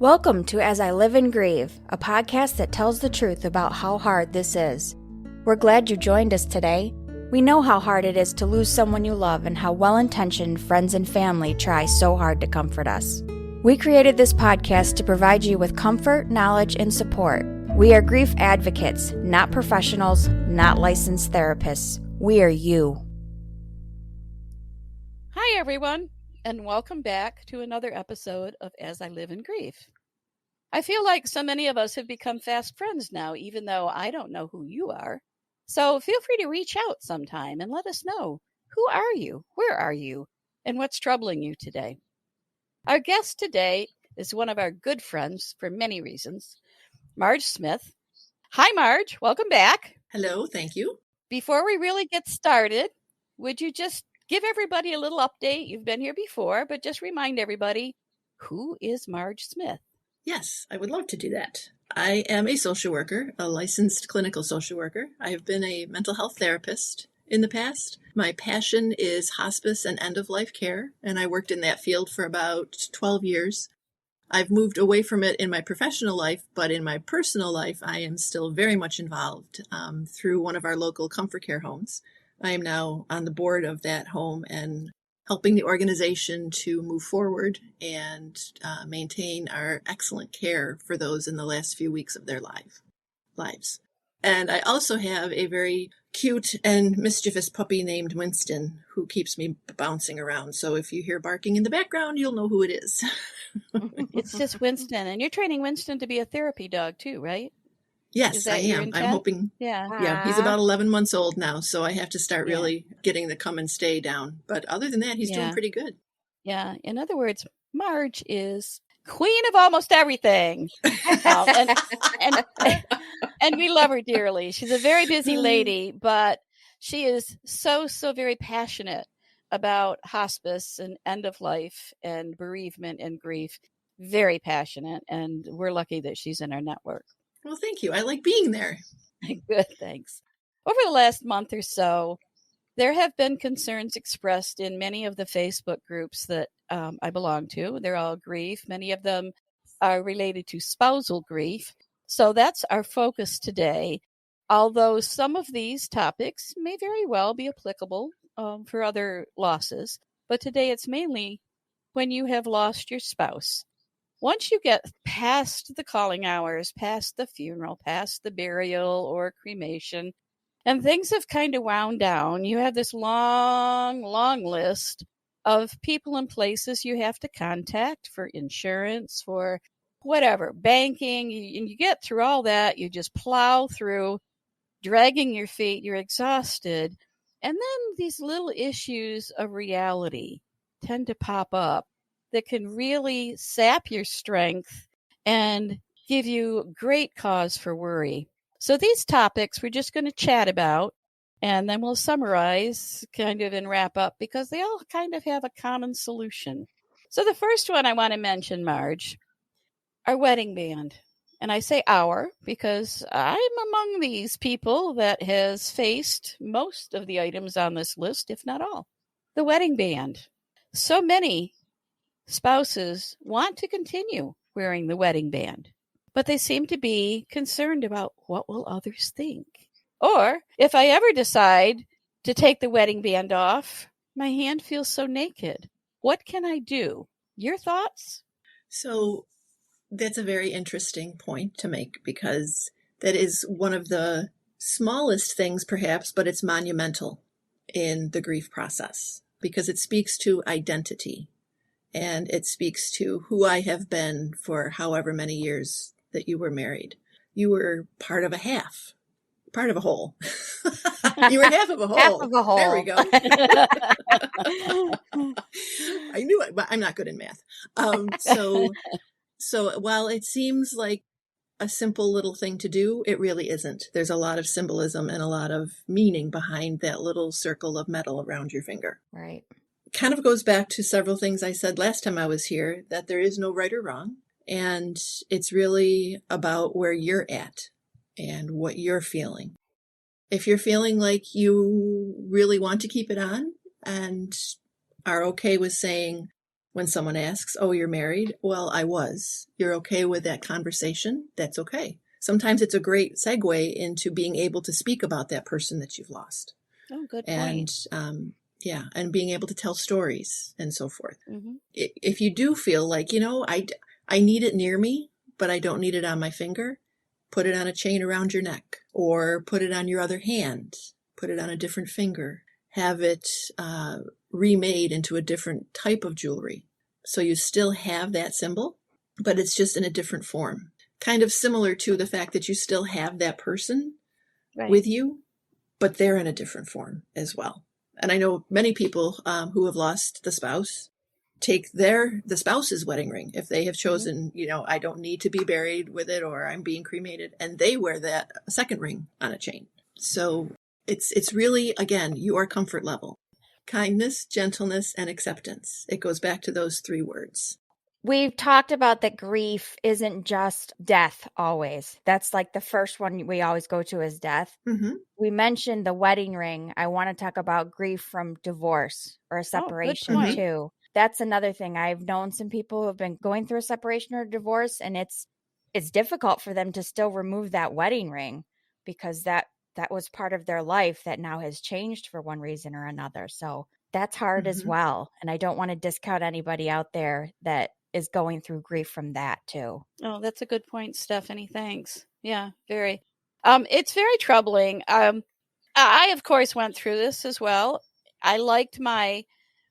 Welcome to As I Live and Grieve, a podcast that tells the truth about how hard this is. We're glad you joined us today. We know how hard it is to lose someone you love and how well-intentioned friends and family try so hard to comfort us. We created this podcast to provide you with comfort, knowledge, and support. We are grief advocates, not professionals, not licensed therapists. We are you. Hi, everyone, and welcome back to another episode of As I Live and Grieve. I feel like so many of us have become fast friends now, even though I don't know who you are. So feel free to reach out sometime and let us know, who are you, where are you, and what's troubling you today. Our guest today is one of our good friends for many reasons, Marj Smith. Hi, Marj. Welcome back. Hello. Thank you. Before we really get started, would you just give everybody a little update? You've been here before, but just remind everybody, who is Marj Smith? Yes, I would love to do that. I am a social worker, a licensed clinical social worker. I have been a mental health therapist in the past. My passion is hospice and end-of-life care, and I worked in that field for about 12 years. I've moved away from it in my professional life, but in my personal life, I am still very much involved through one of our local comfort care homes. I am now on the board of that home and helping the organization to move forward and maintain our excellent care for those in the last few weeks of their lives. And I also have a very cute and mischievous puppy named Winston who keeps me bouncing around. So if you hear barking in the background, you'll know who it is. It's just Winston. And you're training Winston to be a therapy dog too, right? Yes, I am. I'm hoping. Yeah, he's about 11 months old now, so I have to start really getting the come and stay down. But other than that, he's doing pretty good. Yeah. In other words, Marj is queen of almost everything. And we love her dearly. She's a very busy lady, but she is so very passionate about hospice and end of life and bereavement and grief. Very passionate. And we're lucky that she's in our network. Well, thank you. I like being there. Good, thanks. Over the last month or so, there have been concerns expressed in many of the Facebook groups that I belong to. They're all grief. Many of them are related to spousal grief. So that's our focus today. Although some of these topics may very well be applicable for other losses. But today it's mainly when you have lost your spouse. Once you get past the calling hours, past the funeral, past the burial or cremation, and things have kind of wound down, you have this long list of people and places you have to contact for insurance, for whatever, banking, and you get through all that, you just plow through, dragging your feet, you're exhausted, and then these little issues of reality tend to pop up that can really sap your strength and give you great cause for worry. So these topics we're just going to chat about, and then we'll summarize kind of and wrap up because they all kind of have a common solution. So the first one I want to mention, Marj, our wedding band. And I say our because I'm among these people that has faced most of the items on this list, if not all. The wedding band. So many spouses want to continue wearing the wedding band, but they seem to be concerned about what will others think. Or if I ever decide to take the wedding band off, my hand feels so naked. What can I do? Your thoughts? So that's a very interesting point to make because that is one of the smallest things perhaps, but it's monumental in the grief process because it speaks to identity. And it speaks to who I have been for however many years that you were married. You were part of a whole. You were half of a whole. Half of a whole. There we go. I knew it, but I'm not good in math. So while it seems like a simple little thing to do, it really isn't. There's a lot of symbolism and a lot of meaning behind that little circle of metal around your finger. Right. Kind of goes back to several things I said last time I was here, that there is no right or wrong. And it's really about where you're at and what you're feeling. If you're feeling like you really want to keep it on and are okay with saying, When someone asks, oh, you're married? Well, I was. You're okay with that conversation? That's okay. Sometimes it's a great segue into being able to speak about that person that you've lost. Oh, good And point. and being able to tell stories and so forth. Mm-hmm. If you do feel like, I need it near me, but I don't need it on my finger, put it on a chain around your neck, or put it on your other hand, put it on a different finger, have it remade into a different type of jewelry. So you still have that symbol, but it's just in a different form. Kind of similar to the fact that you still have that person with you, but they're in a different form as well. And I know many people who have lost the spouse take the spouse's wedding ring if they have chosen, I don't need to be buried with it, or I'm being cremated, and they wear that second ring on a chain. So it's really, again, your comfort level. Kindness, gentleness, and acceptance. It goes back to those 3 words. We've talked about that grief isn't just death always. That's like the first one we always go to is death. Mm-hmm. We mentioned the wedding ring. I want to talk about grief from divorce or a separation too. That's another thing. I've known some people who have been going through a separation or divorce, and it's difficult for them to still remove that wedding ring because that was part of their life that now has changed for one reason or another. So that's hard as well. And I don't want to discount anybody out there that is going through grief from that too. Oh, that's a good point, Stephanie. Thanks. Yeah, very. It's very troubling. I, of course, went through this as well. I liked my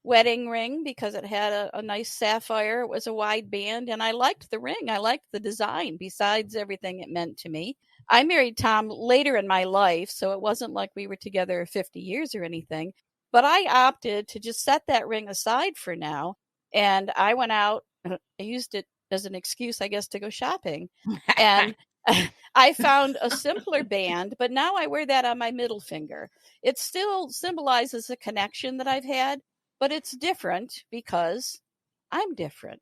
wedding ring because it had a nice sapphire. It was a wide band, and I liked the ring. I liked the design besides everything it meant to me. I married Tom later in my life, so it wasn't like we were together 50 years or anything. But I opted to just set that ring aside for now, and I went out. I used it as an excuse, I guess, to go shopping. And I found a simpler band, but now I wear that on my middle finger. It still symbolizes a connection that I've had, but it's different because I'm different.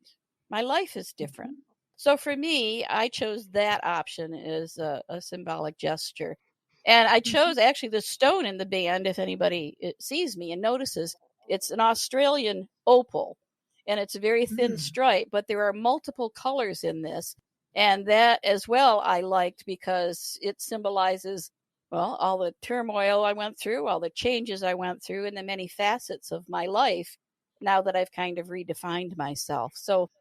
My life is different. So for me, I chose that option as a symbolic gesture. And I chose actually the stone in the band, if anybody sees me and notices, it's an Australian opal. And it's a very thin stripe, but there are multiple colors in this. And that as well I liked because it symbolizes, well, all the turmoil I went through, all the changes I went through, and the many facets of my life now that I've kind of redefined myself. So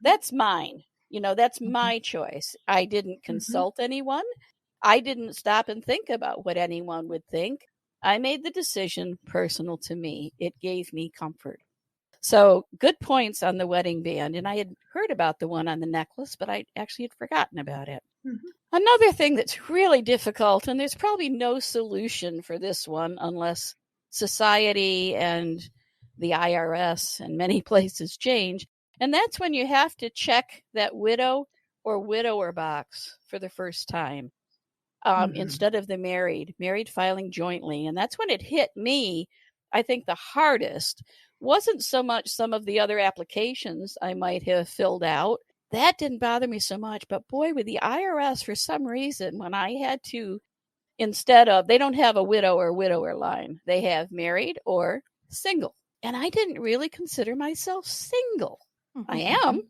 that's mine. That's my choice. I didn't consult anyone. I didn't stop and think about what anyone would think. I made the decision personal to me. It gave me comfort. So good points on the wedding band. And I had heard about the one on the necklace, but I actually had forgotten about it. Another thing that's really difficult, and there's probably no solution for this one unless society and the IRS and many places change. And that's when you have to check that widow or widower box for the first time instead of the married filing jointly. And that's when it hit me, I think the hardest wasn't so much some of the other applications I might have filled out. That didn't bother me so much. But boy, with the IRS, for some reason, when I had to, instead of, they don't have a widow or widower line. They have married or single. And I didn't really consider myself single. I am,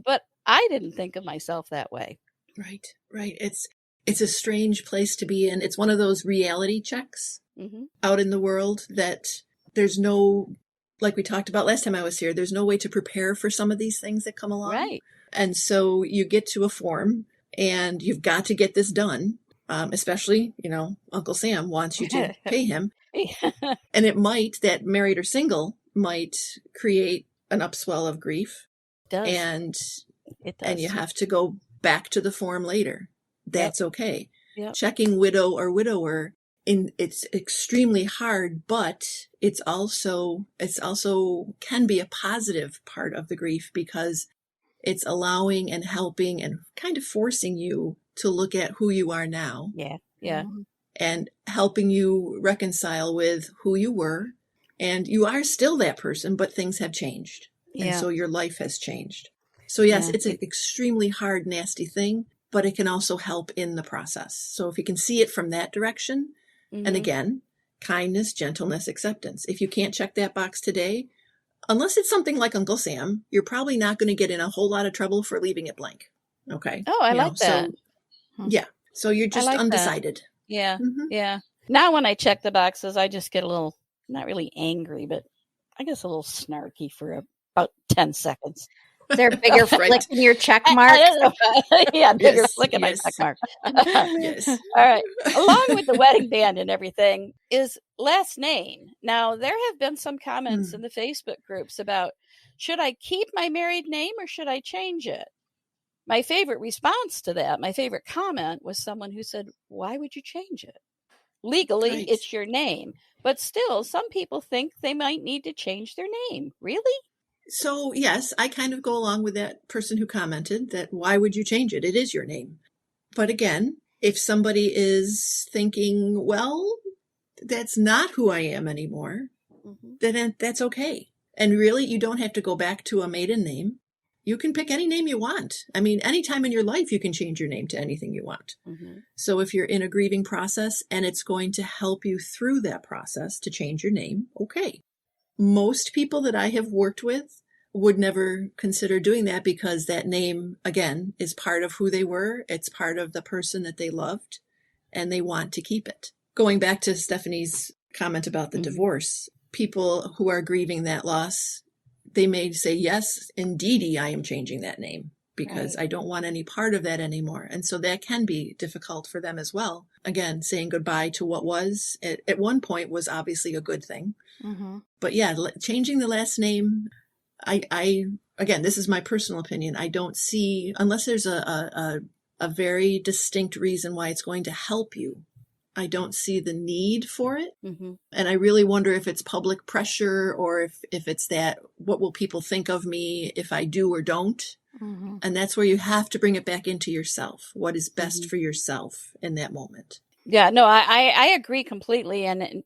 but I didn't think of myself that way. Right. It's a strange place to be in. It's one of those reality checks out in the world that there's no, like we talked about last time I was here, there's no way to prepare for some of these things that come along. Right. And so you get to a form and you've got to get this done. Especially, Uncle Sam wants you to pay him. And that married or single might create an upswell of grief. It does. And it does. And you have to go back to the form later. That's okay. Yep. Checking widow or widower, it's extremely hard, but it's also can be a positive part of the grief because it's allowing and helping and kind of forcing you to look at who you are now. Yeah. And helping you reconcile with who you were. And you are still that person, but things have changed. And so your life has changed. So yes, it's an extremely hard, nasty thing, but it can also help in the process. So if you can see it from that direction, and again, kindness, gentleness, acceptance. If you can't check that box today, unless it's something like Uncle Sam, you're probably not going to get in a whole lot of trouble for leaving it blank. Okay. Oh, I like that. So, yeah. So you're just undecided. That. Yeah. Mm-hmm. Yeah. Now when I check the boxes, I just get a little, not really angry, but I guess a little snarky for about 10 seconds. Is there a bigger flick in your check mark? Yeah, bigger flick in my check mark. Yes. All right. Along with the wedding band and everything is last name. Now, there have been some comments in the Facebook groups about, should I keep my married name or should I change it? My favorite response to that, my favorite comment was someone who said, why would you change it? Legally, it's your name. But still, some people think they might need to change their name. Really? So, yes, I kind of go along with that person who commented that why would you change it? It is your name. But again, if somebody is thinking, well, that's not who I am anymore, then that's okay. And really, you don't have to go back to a maiden name. You can pick any name you want. I mean, anytime in your life, you can change your name to anything you want. So if you're in a grieving process and it's going to help you through that process to change your name, okay. Most people that I have worked with would never consider doing that because that name, again, is part of who they were. It's part of the person that they loved, and they want to keep it. Going back to Stephanie's comment about the divorce, people who are grieving that loss, they may say, yes, indeedy, I am changing that name because I don't want any part of that anymore. And so that can be difficult for them as well. Again, saying goodbye to what was at one point was obviously a good thing. But yeah, changing the last name, I again, this is my personal opinion. I don't see, unless there's a very distinct reason why it's going to help you, I don't see the need for it. And I really wonder if it's public pressure or if it's that, what will people think of me if I do or don't? And that's where you have to bring it back into yourself. What is best for yourself in that moment? Yeah, no, I agree completely. And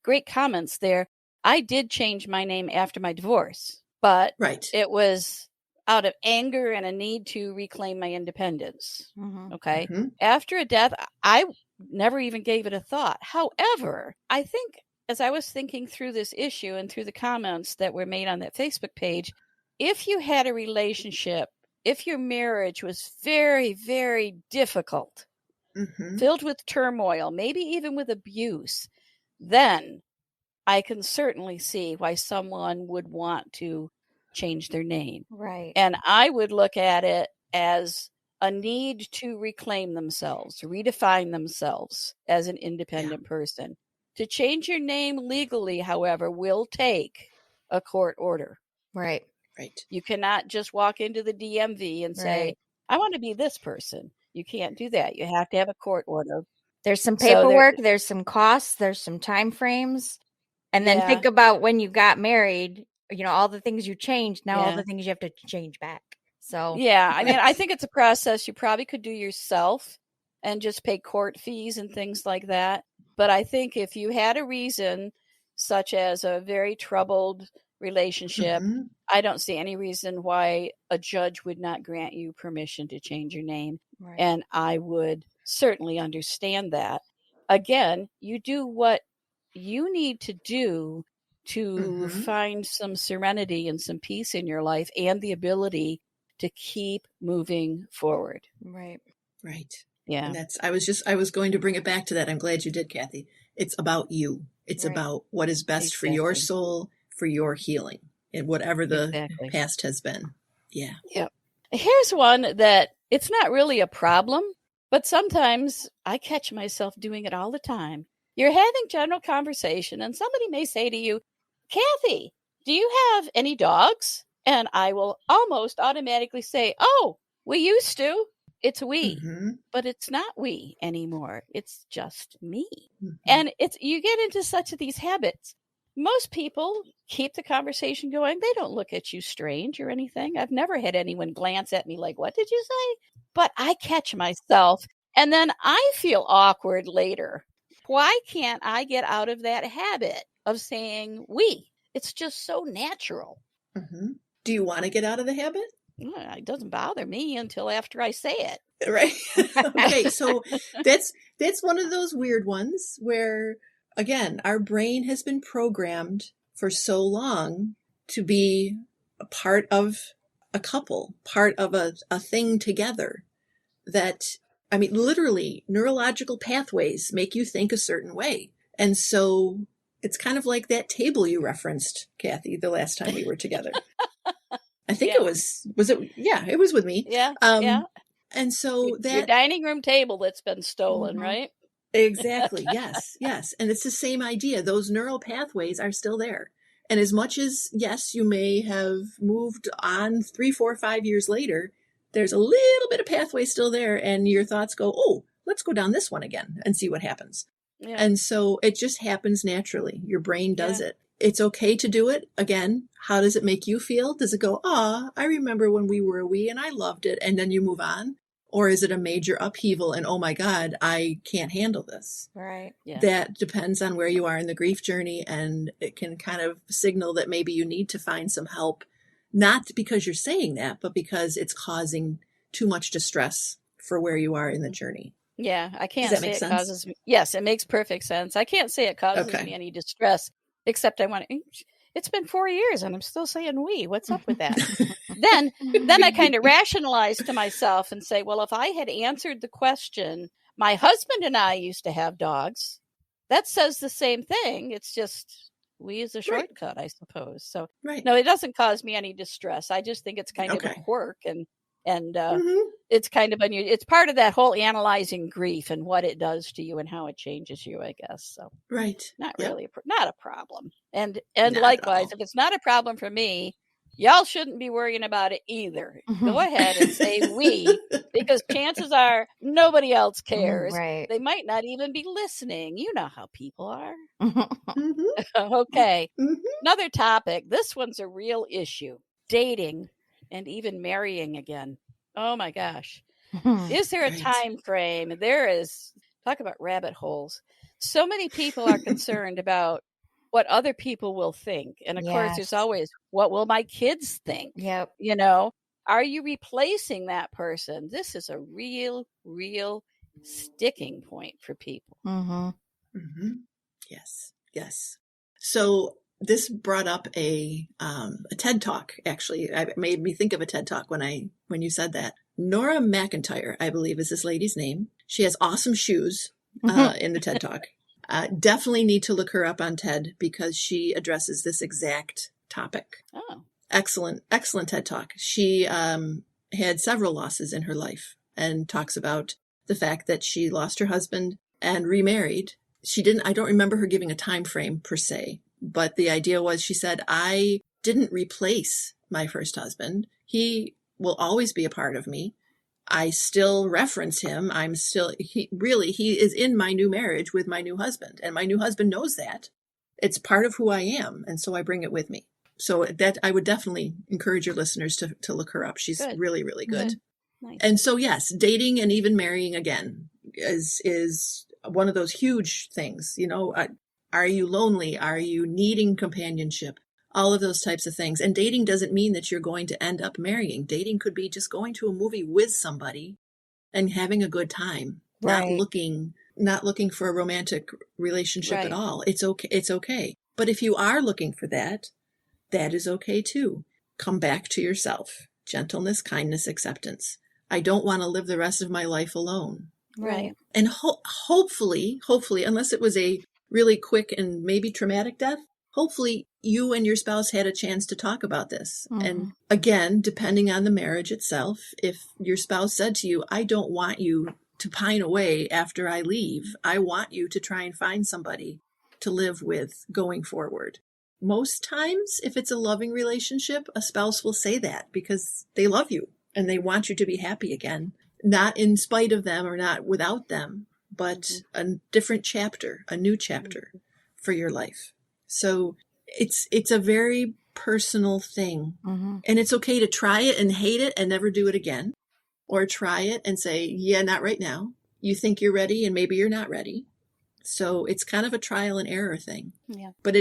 great comments there. I did change my name after my divorce, but it was out of anger and a need to reclaim my independence. Okay. After a death, I never even gave it a thought. However, I think as I was thinking through this issue and through the comments that were made on that Facebook page, if you had a relationship, if your marriage was very, very difficult, filled with turmoil, maybe even with abuse, then I can certainly see why someone would want to change their name. And I would look at it as a need to reclaim themselves, redefine themselves as an independent person. To change your name legally, however, will take a court order. You cannot just walk into the DMV and say, I want to be this person. You can't do that. You have to have a court order. There's some paperwork, there's some costs, there's some time frames. And then think about when you got married, you know, all the things you changed, now all the things you have to change back. So yeah, I mean, I think it's a process you probably could do yourself and just pay court fees and things like that. But I think if you had a reason, such as a very troubled relationship, I don't see any reason why a judge would not grant you permission to change your name. And I would certainly understand that. Again, you do what you need to do to find some serenity and some peace in your life and the ability to keep moving forward. Yeah. And I was going to bring it back to that. I'm glad you did, Kathy. It's about you. It's about what is best for your soul, for your healing, and whatever the past has been. Yeah. Here's one that it's not really a problem, but sometimes I catch myself doing it all the time. You're having general conversation and somebody may say to you, Kathy, do you have any dogs? And I will almost automatically say, oh, we used to. It's we, but it's not we anymore. It's just me. And you get into such of these habits. Most people keep the conversation going. They don't look at you strange or anything. I've never had anyone glance at me like, what did you say? But I catch myself and then I feel awkward later. Why can't I get out of that habit of saying we? It's just so natural. Do you want to get out of the habit? It doesn't bother me until after I say it. Right. Okay. So that's one of those weird ones where, again, our brain has been programmed for so long to be a part of a couple, part of a thing together that, I mean, literally neurological pathways make you think a certain way. And so it's kind of like that table you referenced, Kathy, the last time we were together. I think it was it? Yeah, it was with me. Yeah. And so your dining room table that's been stolen, right? Exactly. Yes. Yes. And it's the same idea. Those neural pathways are still there. And as much as, yes, you may have moved on 3, 4, 5 years later, there's a little bit of pathway still there. And your thoughts go, oh, let's go down this one again and see what happens. Yeah. And so it just happens naturally. Your brain does it. It's okay to do it. Again, how does it make you feel? Does it go, I remember when we were a wee and I loved it, and then you move on? Or is it a major upheaval and, oh my God, I can't handle this? Right. Yeah. That depends on where you are in the grief journey, and it can kind of signal that maybe you need to find some help, not because you're saying that, but because it's causing too much distress for where you are in the journey. Yeah, I can't Does that say make it sense? causes me. Yes, it makes perfect sense. I can't say it causes me any distress, except I want to. It's been 4 years and I'm still saying we. What's up with that? then I kind of rationalize to myself and say, well, if I had answered the question, my husband and I used to have dogs, that says the same thing. It's just we is a shortcut, I suppose. So no, it doesn't cause me any distress. I just think it's kind of a quirk, and it's kind of unusual. It's part of that whole analyzing grief and what it does to you and how it changes you, I guess. So not really, not a problem. And likewise, if it's not a problem for me, y'all shouldn't be worrying about it either. Go ahead and say we, because chances are nobody else cares. Right. They might not even be listening. You know how people are. Okay. Another topic. This one's a real issue. Dating and even marrying again. Oh my gosh. Is there a time frame? There is. Talk about rabbit holes. So many people are concerned about what other people will think. And of course, there's always, what will my kids think? Yep. You know, are you replacing that person? This is a real sticking point for people. Yes. So this brought up a TED Talk, actually. It made me think of a TED Talk when you said that. Nora McIntyre, I believe, is this lady's name. She has awesome shoes in the TED Talk. Definitely need to look her up on TED, because she addresses this exact topic. Oh. Excellent TED Talk. She had several losses in her life and talks about the fact that she lost her husband and remarried. I don't remember her giving a time frame per se, but the idea was, she said, I didn't replace my first husband. He will always be a part of me. I still reference him. He is in my new marriage with my new husband, and my new husband knows that. It's part of who I am, and so I bring it with me. So that I would definitely encourage your listeners to look her up. She's really, really good. Nice. And so, yes, dating and even marrying again is one of those huge things. You know, are you lonely? Are you needing companionship? All of those types of things. And dating doesn't mean that you're going to end up marrying. Dating could be just going to a movie with somebody and having a good time, not looking for a romantic relationship at all. It's okay. But if you are looking for that is okay too. Come back to yourself. Gentleness, kindness, acceptance. I don't want to live the rest of my life alone. Right. And hopefully, unless it was a really quick and maybe traumatic death, hopefully you and your spouse had a chance to talk about this. And again, depending on the marriage itself, if your spouse said to you, I don't want you to pine away after I leave. I want you to try and find somebody to live with going forward. Most times, if it's a loving relationship, a spouse will say that because they love you and they want you to be happy again, not in spite of them or not without them, but a different chapter, a new chapter for your life. So it's a very personal thing. And it's okay to try it and hate it and never do it again, or try it and say, yeah, not right now. You think you're ready and maybe you're not ready. So it's kind of a trial and error thing. Yeah. But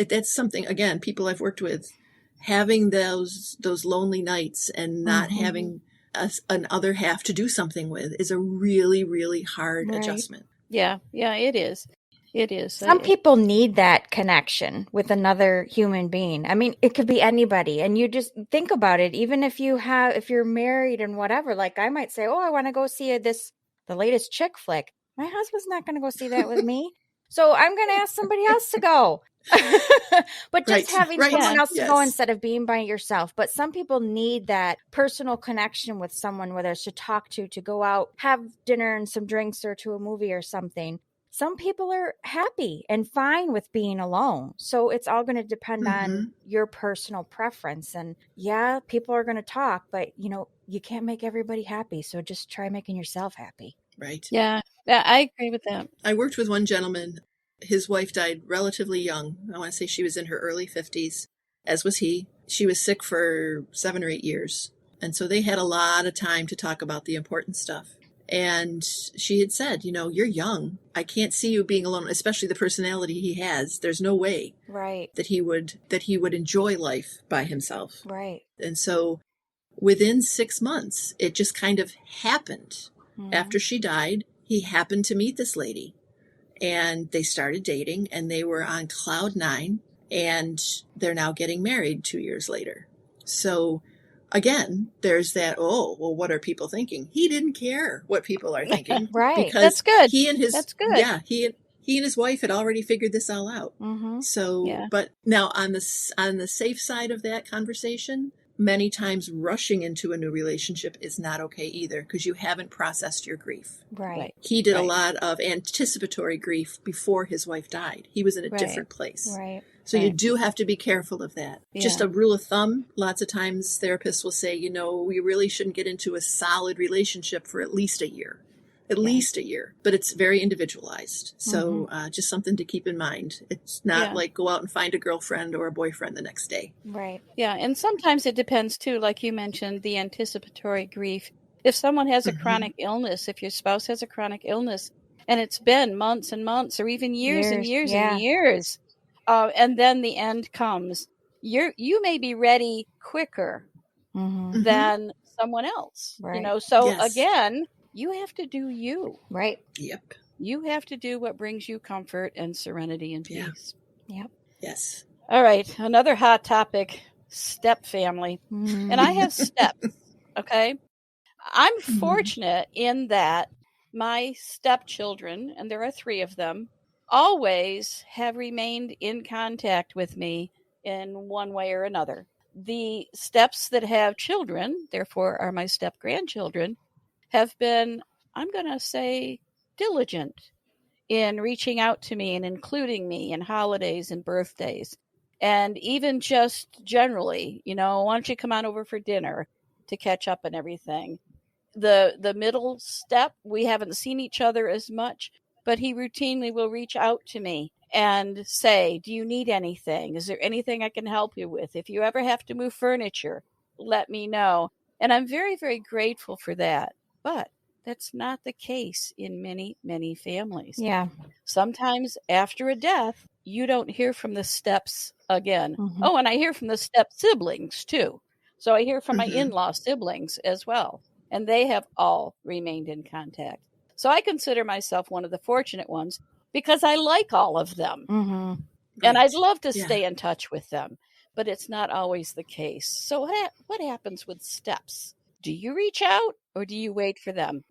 that's something, again, people I've worked with, having those lonely nights and not having an other half to do something with is a really, really hard adjustment. Yeah, it is. It is. Some people need that connection with another human being. I mean, it could be anybody. And you just think about it, even if you're married and whatever, like I might say, oh, I want to go see the latest chick flick. My husband's not going to go see that with me. So I'm going to ask somebody else to go. But just having someone else to go instead of being by yourself. But some people need that personal connection with someone, whether it's to talk to go out, have dinner and some drinks, or to a movie or something. Some people are happy and fine with being alone. So it's all going to depend on your personal preference. And yeah, people are going to talk, but you can't make everybody happy. So just try making yourself happy. Right. Yeah, I agree with that. I worked with one gentleman. His wife died relatively young. I want to say she was in her early 50s, as was he. She was sick for 7 or 8 years. And so they had a lot of time to talk about the important stuff. And she had said, you're young. I can't see you being alone, especially the personality he has. There's no way that he would enjoy life by himself. Right. And so within 6 months, it just kind of happened. After she died, he happened to meet this lady, and they started dating, and they were on cloud 9, and they're now getting married 2 years later. So again, there's that, what are people thinking? He didn't care what people are thinking. Right. Because that's good. That's good. Yeah. He and his wife had already figured this all out. So, but now on the safe side of that conversation, many times rushing into a new relationship is not okay either, because you haven't processed your grief. Right. He did a lot of anticipatory grief before his wife died. He was in a different place. Right. So you do have to be careful of that. Yeah. Just a rule of thumb, lots of times therapists will say, we really shouldn't get into a solid relationship for at least a year. Least a year. But it's very individualized. So just something to keep in mind. It's not like go out and find a girlfriend or a boyfriend the next day. Right. Yeah. And sometimes it depends too, like you mentioned, the anticipatory grief. If someone has a chronic illness, if your spouse has a chronic illness, and it's been months and months, or even years and years and years, and then the end comes, you may be ready quicker than someone else. Right. So again, you have to do you. Right. Yep. You have to do what brings you comfort and serenity and peace. Yep. Yes. All right. Another hot topic, step family. And I have steps. Okay. I'm fortunate in that my stepchildren, and there are 3 of them, always have remained in contact with me in one way or another. The steps that have children, therefore are my step grandchildren, have been, I'm going to say, diligent in reaching out to me and including me in holidays and birthdays. And even just generally, why don't you come on over for dinner to catch up and everything. The middle step, we haven't seen each other as much, but he routinely will reach out to me and say, do you need anything? Is there anything I can help you with? If you ever have to move furniture, let me know. And I'm very, very grateful for that. But that's not the case in many, many families. Yeah. Sometimes after a death, you don't hear from the steps again. Oh, and I hear from the step siblings too. So I hear from my in-law siblings as well. And they have all remained in contact. So I consider myself one of the fortunate ones because I like all of them. And I'd love to stay in touch with them, but it's not always the case. So what happens with steps? Do you reach out or do you wait for them?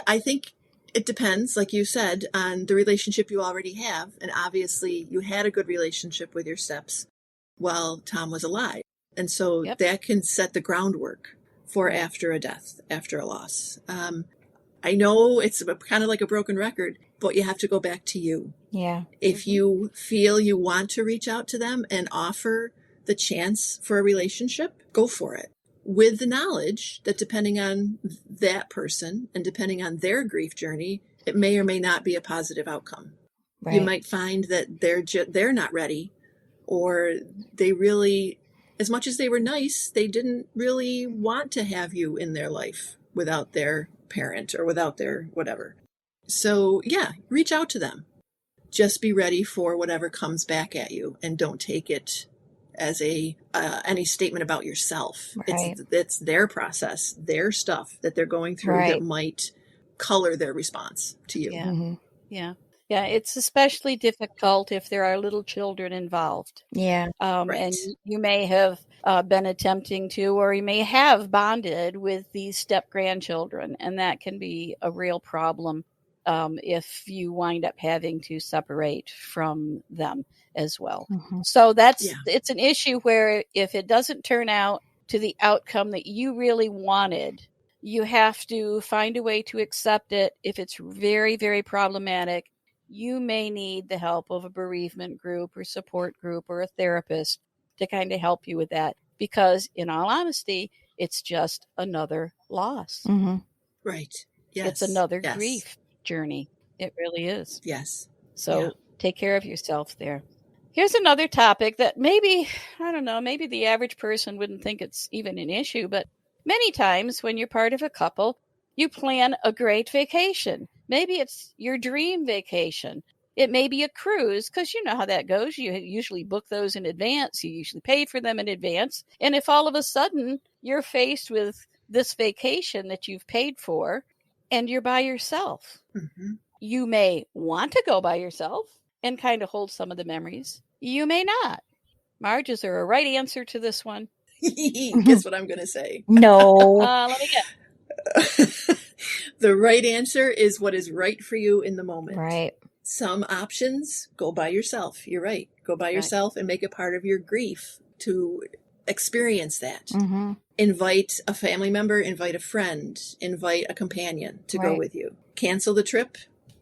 I think it depends, like you said, on the relationship you already have. And obviously you had a good relationship with your steps while Tom was alive. And so that can set the groundwork for after a death, after a loss. I know it's kind of like a broken record, but you have to go back to you. Yeah. If you feel you want to reach out to them and offer the chance for a relationship, go for it. With the knowledge that depending on that person and depending on their grief journey, it may or may not be a positive outcome. Right. You might find that they're not ready, or they really, as much as they were nice, they didn't really want to have you in their life without their parent or without their whatever. So reach out to them. Just be ready for whatever comes back at you, and don't take it as any statement about yourself. Right. It's their process, their stuff that they're going through that might color their response to you. Yeah. Yeah, it's especially difficult if there are little children involved. Yeah. Right. And you may have been attempting to, or you may have bonded with these step-grandchildren, and that can be a real problem if you wind up having to separate from them as well. Mhm. So Yeah. it's an issue where if it doesn't turn out to the outcome that you really wanted, you have to find a way to accept it. If it's very, very problematic, you may need the help of a bereavement group or support group or a therapist to kind of help you with that. Because in all honesty, it's just another loss. Mhm. Right. Yes. It's another Yes. grief journey. It really is. Yes. So take care of yourself there. Here's another topic that maybe, I don't know, maybe the average person wouldn't think it's even an issue, but many times when you're part of a couple, you plan a great vacation. Maybe it's your dream vacation. It may be a cruise, because you know how that goes. You usually book those in advance. You usually pay for them in advance. And if all of a sudden you're faced with this vacation that you've paid for and you're by yourself, Mm-hmm. you may want to go by yourself and kind of hold some of the memories. You may not. Marge, is there a right answer to this one? Guess what I'm going to say? No. Let me get. The right answer is what is right for you in the moment. Right. Some options, go by yourself. You're right. Go by yourself and make it part of your grief to experience that. Mm-hmm. Invite a family member, invite a friend, invite a companion to go with you. Cancel the trip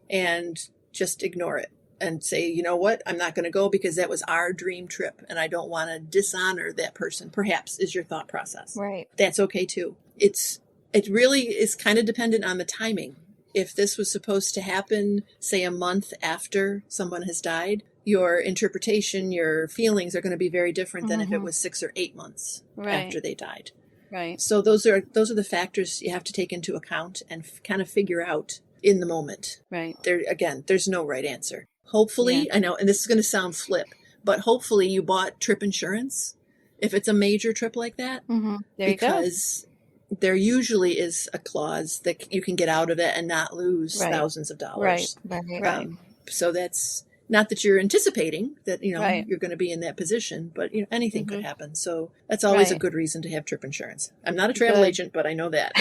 and just ignore it and say, you know what, I'm not going to go because that was our dream trip and I don't want to dishonor that person, perhaps, is your thought process. Right. That's okay too. It really is kind of dependent on the timing. If this was supposed to happen, say, a month after someone has died, your interpretation, your feelings are going to be very different than if it was 6 or 8 months after they died. Right. So those are the factors you have to take into account and kind of figure out in the moment. Right. There's no right answer. Hopefully, I know, and this is going to sound flip, but hopefully you bought trip insurance if it's a major trip like that. Mm-hmm. There you go. Because there usually is a clause that you can get out of it and not lose thousands of dollars. Right. So that's not that you're anticipating that, you're going to be in that position, but anything could happen. So that's always a good reason to have trip insurance. I'm not a travel agent, but I know that.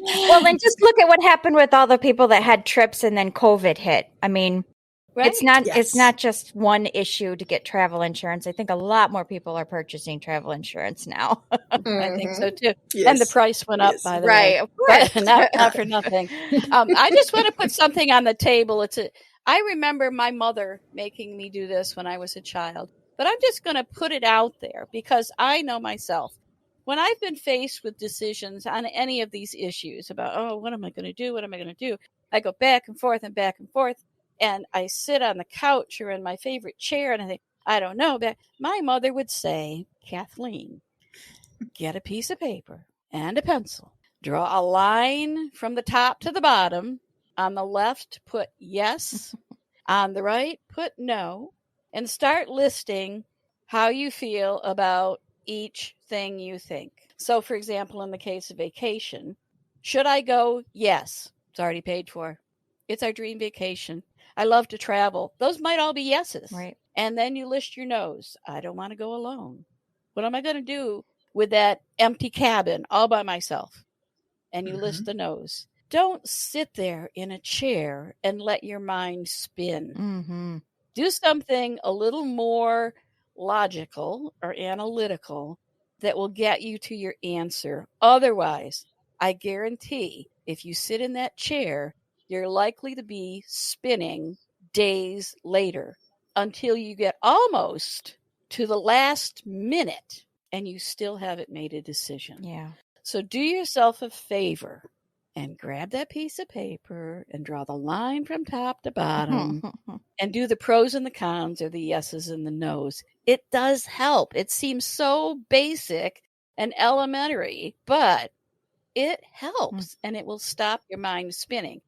Well, then just look at what happened with all the people that had trips and then COVID hit. I mean, it's not just one issue to get travel insurance. I think a lot more people are purchasing travel insurance now. I think so too. Yes. And the price went up, by the way. Right, of course. Not for nothing. I just want to put something on the table. I remember my mother making me do this when I was a child, but I'm just going to put it out there because I know myself. When I've been faced with decisions on any of these issues about, what am I going to do? What am I going to do? I go back and forth and back and forth. And I sit on the couch or in my favorite chair and I think, I don't know. But my mother would say, Kathleen, get a piece of paper and a pencil. Draw a line from the top to the bottom. On the left, put yes. On the right, put no. And start listing how you feel about each thing you think. So, for example, in the case of vacation, should I go? Yes. It's already paid for. It's our dream vacation. I love to travel. Those might all be yeses. Right. And then you list your no's. I don't want to go alone. What am I going to do with that empty cabin all by myself? And you list the no's. Don't sit there in a chair and let your mind spin. Mm-hmm. Do something a little more logical or analytical that will get you to your answer. Otherwise, I guarantee if you sit in that chair, you're likely to be spinning days later until you get almost to the last minute and you still haven't made a decision. Yeah. So do yourself a favor and grab that piece of paper and draw the line from top to bottom and do the pros and the cons or the yeses and the nos. It does help. It seems so basic and elementary, but it helps and it will stop your mind spinning.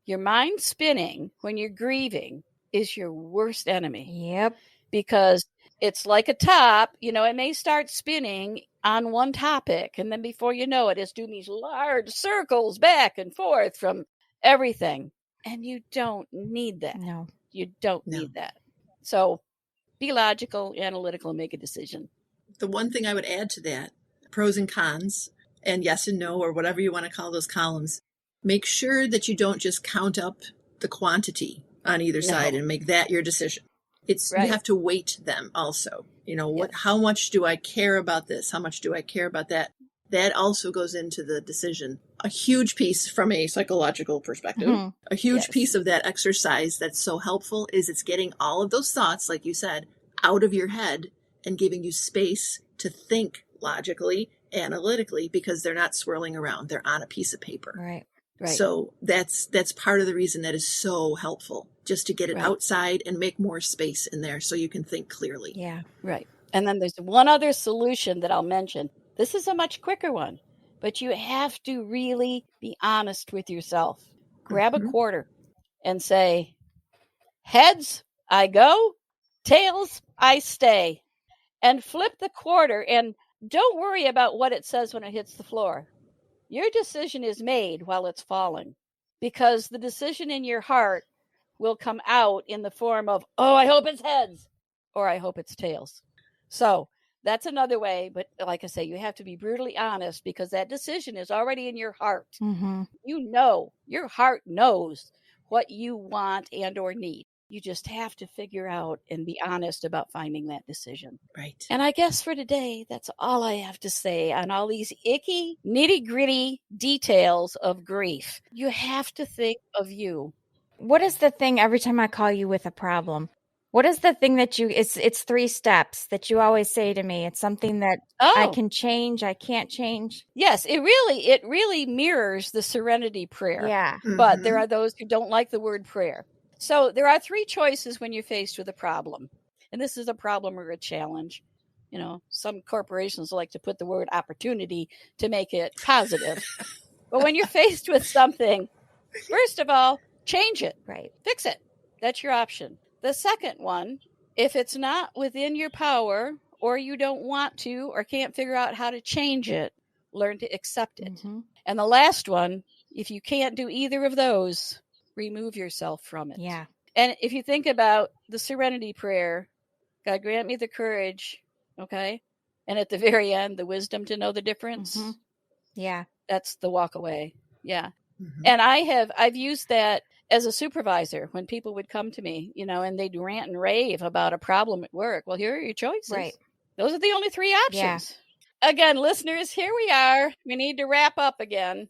Your mind spinning when you're grieving is your worst enemy. Yep. Because it's like a top, it may start spinning on one topic. And then before you know it, it's doing these large circles back and forth from everything. And you don't need that. No. You don't need that. So be logical, analytical, and make a decision. The one thing I would add to that, pros and cons, and yes and no, or whatever you want to call those columns, make sure that you don't just count up the quantity on either side and make that your decision. It's you have to weight them also. You know, how much do I care about this? How much do I care about that? That also goes into the decision. A huge piece from a psychological perspective, a huge piece of that exercise that's so helpful is it's getting all of those thoughts, like you said, out of your head and giving you space to think logically, analytically, because they're not swirling around. They're on a piece of paper. Right. So that's part of the reason that is so helpful, just to get it outside and make more space in there so you can think clearly. Yeah. Right. And then there's one other solution that I'll mention. This is a much quicker one, but you have to really be honest with yourself. Grab a quarter and say, heads, I go, tails, I stay. And flip the quarter, and don't worry about what it says when it hits the floor. Your decision is made while it's falling, because the decision in your heart will come out in the form of, oh, I hope it's heads, or I hope it's tails. So that's another way. But like I say, you have to be brutally honest, because that decision is already in your heart. You know, your heart knows what you want and or need. You just have to figure out and be honest about finding that decision. Right. And I guess for today, that's all I have to say on all these icky, nitty-gritty details of grief. You have to think of you. What is the thing every time I call you with a problem? What is the thing that it's 3 steps that you always say to me? It's something that I can change, I can't change. Yes, it really mirrors the serenity prayer. Yeah. But there are those who don't like the word prayer. So there are 3 choices when you're faced with a problem. And this is a problem or a challenge. You know, some corporations like to put the word opportunity to make it positive. But when you're faced with something, first of all, change it. Right. Fix it. That's your option. The second one, if it's not within your power, or you don't want to or can't figure out how to change it, learn to accept it. And the last one, if you can't do either of those, remove yourself from it. Yeah. And if you think about the serenity prayer, God grant me the courage, okay? And at the very end, the wisdom to know the difference. Yeah. That's the walk away. Yeah. And I've used that as a supervisor when people would come to me, you know, and they'd rant and rave about a problem at work. Well, here are your choices. Right. Those are the only 3 options. Yeah. Again, listeners, here we are. We need to wrap up again.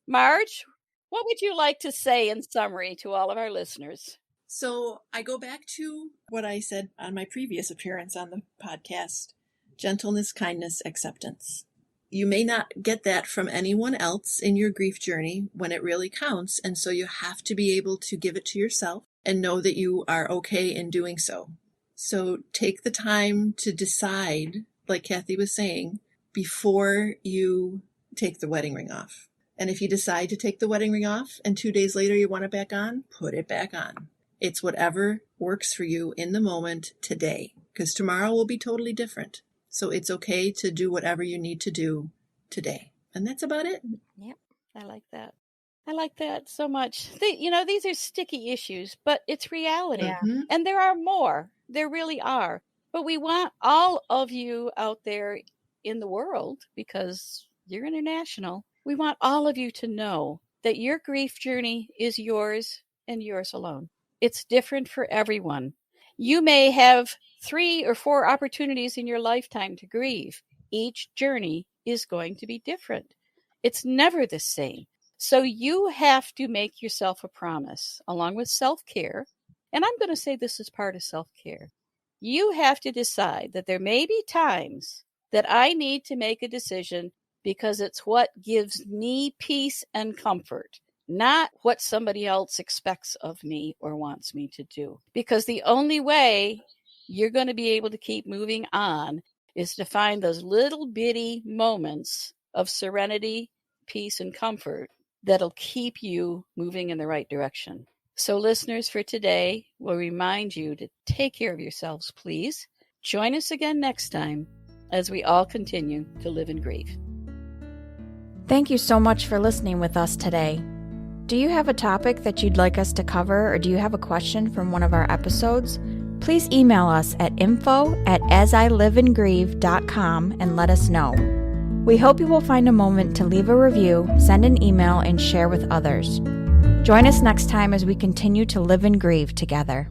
Marj, what would you like to say in summary to all of our listeners? So I go back to what I said on my previous appearance on the podcast: gentleness, kindness, acceptance. You may not get that from anyone else in your grief journey when it really counts. And so you have to be able to give it to yourself and know that you are okay in doing so. So take the time to decide, like Kathy was saying, before you take the wedding ring off. And if you decide to take the wedding ring off and 2 days later you want it back on, put it back on. It's whatever works for you in the moment today, because tomorrow will be totally different. So it's okay to do whatever you need to do today. And that's about it. Yep. I like that. I like that so much. These are sticky issues, but it's reality. Yeah. And there are more. There really are. But we want all of you out there in the world, because you're international. We want all of you to know that your grief journey is yours and yours alone. It's different for everyone. You may have 3 or 4 opportunities in your lifetime to grieve. Each journey is going to be different. It's never the same. So you have to make yourself a promise, along with self-care. And I'm going to say this is part of self-care. You have to decide that there may be times that I need to make a decision because it's what gives me peace and comfort, not what somebody else expects of me or wants me to do. Because the only way you're going to be able to keep moving on is to find those little bitty moments of serenity, peace, and comfort that'll keep you moving in the right direction. So listeners, for today, we'll remind you to take care of yourselves, please. Join us again next time as we all continue to live in grief. Thank you so much for listening with us today. Do you have a topic that you'd like us to cover, or do you have a question from one of our episodes? Please email us at info@asiliveinGrieve.com and let us know. We hope you will find a moment to leave a review, send an email, and share with others. Join us next time as we continue to live and grieve together.